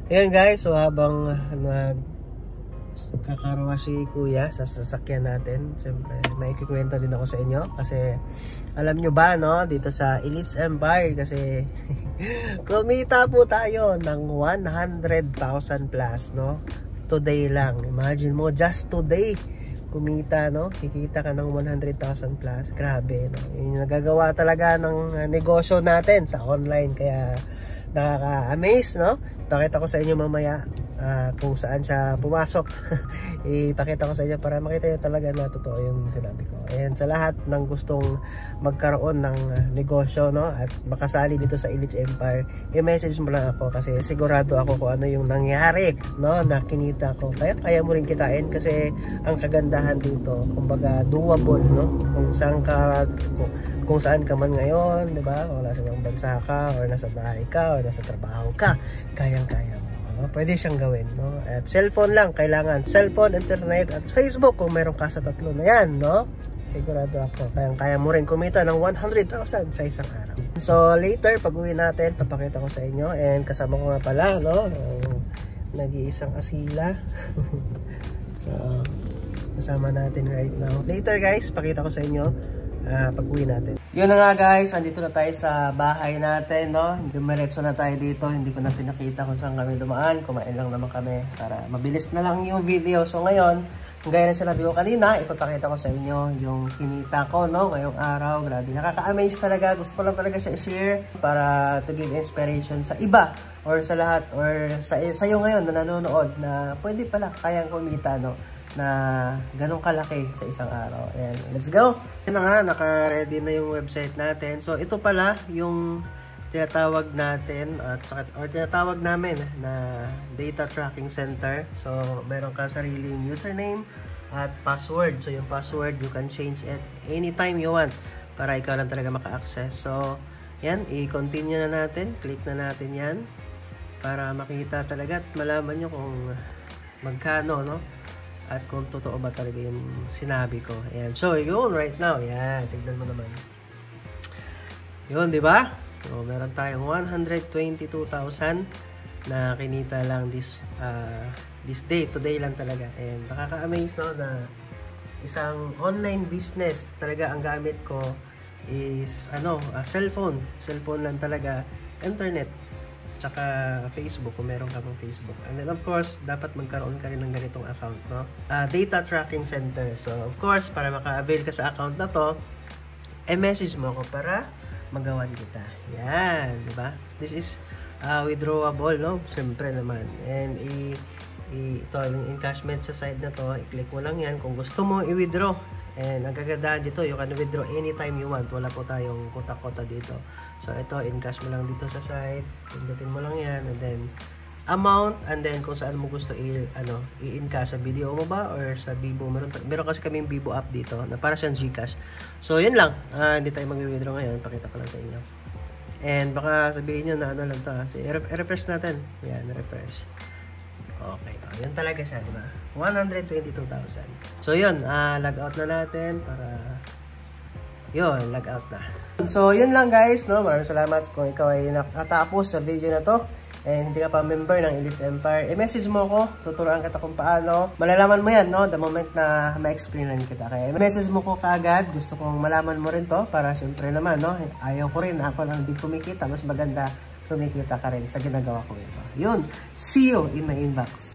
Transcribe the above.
Ayan guys, so habang kakarawa si kuya sa sasakyan natin, siyempre may ikikwento din ako sa inyo kasi alam nyo ba no, dito sa Elites Empire kasi kumita po tayo ng 100,000 plus no, today lang. Imagine mo, just today kumita no, kikita ka ng 100,000 plus. Grabe no, yung nagagawa talaga ng negosyo natin sa online, kaya nakaka-amaze no. Pakita ko sa inyo mamaya kung saan siya pumasok. Ipakita ko sa inyo para makita nyo talaga na totoo yung sinabi ko. And sa lahat ng gustong magkaroon ng negosyo no, at makasali dito sa Elites Empire, i-message mo lang ako kasi sigurado ako kung ano yung nangyari no, na kinita ko. Kaya mo rin kitain kasi ang kagandahan dito, kumbaga doable no, kung saan ka man ngayon, di ba? O nasa ibang bansa ka, or nasa bahay ka, or nasa trabaho ka, kayang-kaya mo. No? Pwede siyang gawin, no? At cellphone lang, kailangan cellphone, internet, at Facebook kung meron ka sa tatlo na yan, no? Sigurado ako, kayang-kaya mo rin kumita ng 100,000 sa isang araw. So, later, pag-uwi natin, papakita ko sa inyo, and kasama ko nga pala, no? Nag-iisang asila. So, kasama natin right now. Later, guys, pakita ko sa inyo pag-uwi natin. Yun na nga guys, andito na tayo sa bahay natin, no? Dumiretso na tayo dito, hindi ko na pinakita kung saan kami dumaan. Kumain lang naman kami para mabilis na lang yung video. So ngayon, gaya na sinabi ko kanina, ipapakita ko sa inyo yung kinita ko, no? Ngayong araw, grabe, nakaka-amaze talaga. Gusto ko lang talaga siya i-share para to give inspiration sa iba or sa lahat or sa iyo ngayon na nanonood na pwede pala kayang kumita, no? Na ganong kalaki sa isang araw. And let's go! Yan na nga, naka-ready na yung website natin. So ito pala yung tinatawag natin or tinatawag namin na data tracking center. So meron ka sariling username at password. So yung password you can change it anytime you want para ikaw lang talaga maka-access. So yan, i-continue na natin. Click na natin yan para makita talaga at malaman nyo kung magkano, no? At kung totoo ba talaga yung sinabi ko. Ayan. So, yun right now. Ayan. Tignan mo naman. Yun, di ba? So, meron tayong 122,000 na kinita lang this day. Today lang talaga. And nakaka-amaze, no? Na isang online business talaga ang gamit ko is cellphone. Cellphone lang talaga. Internet. Tsaka Facebook kung meron ka pang Facebook. And then of course, dapat magkaroon ka rin ng ganitong account, no? Data tracking center. So of course, para maka-avail ka sa account na to, message mo ako para magawan kita. Yan, di ba? This is withdrawable, no? Siyempre naman. And ito yung encashment sa side na to, i-click mo lang yan kung gusto mo i-withdraw. And ang kagandahan dito, you can withdraw anytime you want. Wala po tayong kota-kota dito. So ito, encash mo lang dito sa site. Pindutin mo lang yan. And then, amount. And then, kung saan mo gusto i-encash. Sa video mo ba? Or sa Bibo. Meron kasi kaming Bibo app dito na para siyang Gcash. So, yun lang. Hindi tayo mag-withdraw ngayon. Pakita ko lang sa inyo. And baka sabihin nyo na ano lang ito. I-refresh natin. Yan, refresh. Okay, yun talaga siya, diba? 122,000. So yun, log out na natin para yun, log out na. So yun lang guys, no? Maraming salamat kung ikaw ay nakatapos sa video na to and hindi ka pa member ng Elites Empire. I-message mo ako, tuturuan kita kung paano. Malalaman mo yan, no? The moment na ma-explainan kita. Kaya i-message mo ko kaagad. Gusto kong malaman mo rin to para syempre naman, no? Ayaw ko rin, ako lang din kumikita. Mas maganda kumikita ka rin sa ginagawa ko ito. Yun, see you in my inbox.